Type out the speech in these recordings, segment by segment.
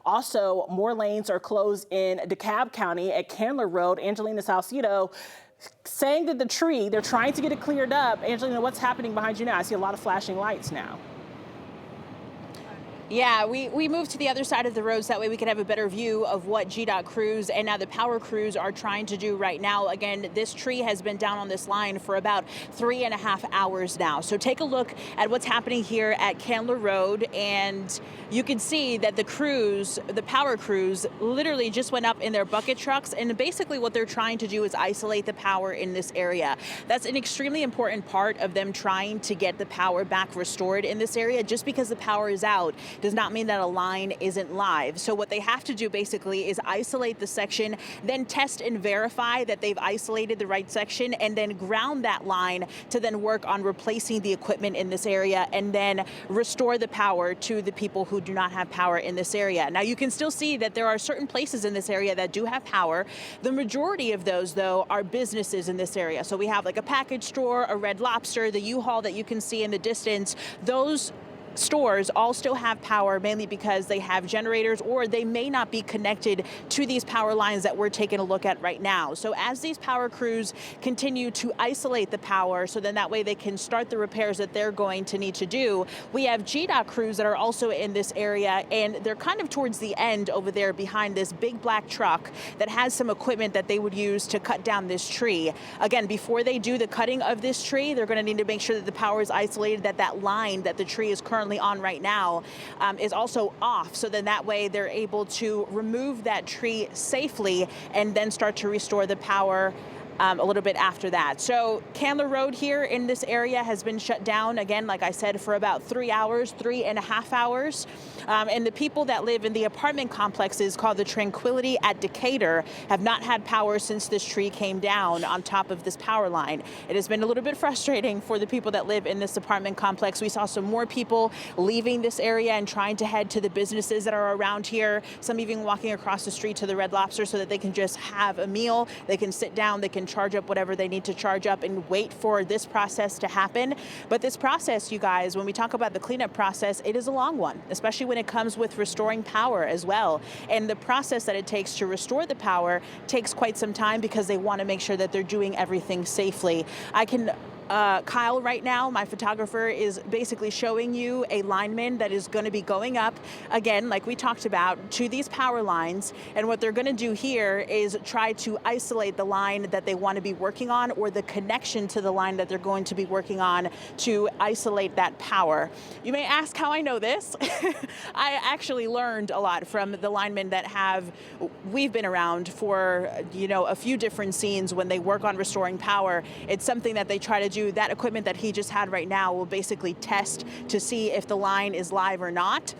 Also, more lanes are closed in DeKalb County at Candler Road. Angelina Salcido saying that the tree, they're trying to get it cleared up. Angelina, what's happening behind you now? I see a lot of flashing lights now. Yeah, we moved to the other side of the roads. That way we can have a better view of what GDOT crews and now the power crews are trying to do right now. Again, this tree has been down on this line for about 3.5 hours now. So take a look at what's happening here at Candler Road, and you can see that the crews, the power crews, literally just went up in their bucket trucks, and basically what they're trying to do is isolate the power in this area. That's an extremely important part of them trying to get the power back restored in this area. Just because the power is out does not mean that a line isn't live. So what they have to do basically is isolate the section, then test and verify that they've isolated the right section, and then ground that line to then work on replacing the equipment in this area and then restore the power to the people who do not have power in this area. Now you can still see that there are certain places in this area that do have power. The majority of those, though, are businesses in this area. So we have like a package store, a Red Lobster, the U-Haul that you can see in the distance. Those stores all still have power, mainly because they have generators or they may not be connected to these power lines that we're taking a look at right now. So as these power crews continue to isolate the power, so then that way they can start the repairs that they're going to need to do, we have GDOT crews that are also in this area, and they're kind of towards the end over there behind this big black truck that has some equipment that they would use to cut down this tree. Again, before they do the cutting of this tree, they're going to need to make sure that the power is isolated, that that line that the tree is currently on right now is also off, so then that way they're able to remove that tree safely and then start to restore the power a little bit after that. So Candler Road here in this area has been shut down, again, like I said, for about 3 hours, 3.5 hours. And the people that live in the apartment complexes called the Tranquility at Decatur have not had power since this tree came down on top of this power line. It has been a little bit frustrating for the people that live in this apartment complex. We saw some more people leaving this area and trying to head to the businesses that are around here, some even walking across the street to the Red Lobster so that they can just have a meal, they can sit down, they can charge up whatever they need to charge up and wait for this process to happen. But this process, you guys, when we talk about the cleanup process, it is a long one, especially when it comes with restoring power as well. And the process that it takes to restore the power takes quite some time because they want to make sure that they're doing everything safely. I can Kyle, right now, my photographer, is basically showing you a lineman that is going to be going up, again, like we talked about, to these power lines. And what they're going to do here is try to isolate the line that they want to be working on, or the connection to the line that they're going to be working on to isolate that power. You may ask how I know this. I actually learned a lot from the linemen that we've been around for, a few different scenes when they work on restoring power. It's something that they try to do. That equipment that he just had right now will basically test to see if the line is live or not.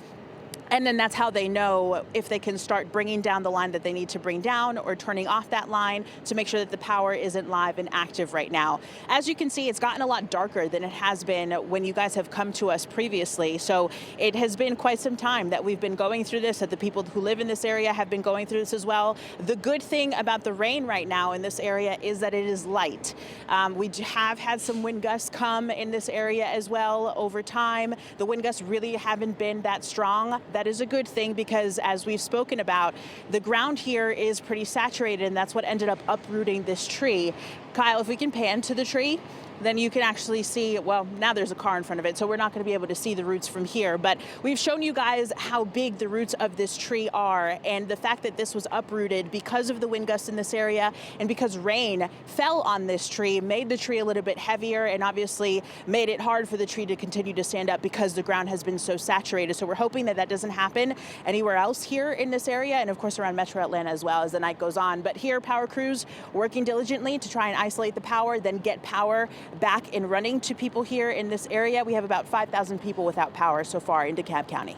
And then that's how they know if they can start bringing down the line that they need to bring down, or turning off that line to make sure that the power isn't live and active right now. As you can see, it's gotten a lot darker than it has been when you guys have come to us previously. So it has been quite some time that we've been going through this, that the people who live in this area have been going through this as well. The good thing about the rain right now in this area is that it is light. We have had some wind gusts come in this area as well over time. The wind gusts really haven't been that strong. That is a good thing because, as we've spoken about, the ground here is pretty saturated, and that's what ended up uprooting this tree. Kyle, if we can pan to the tree, then you can actually see, well, now there's a car in front of it, so we're not going to be able to see the roots from here. But we've shown you guys how big the roots of this tree are, and the fact that this was uprooted because of the wind gusts in this area and because rain fell on this tree made the tree a little bit heavier, and obviously made it hard for the tree to continue to stand up because the ground has been so saturated. So we're hoping that that doesn't happen anywhere else here in this area, and of course around Metro Atlanta as well as the night goes on. But here, power crews working diligently to try and isolate the power, then get power back and running to people here in this area. We have about 5,000 people without power so far in DeKalb County.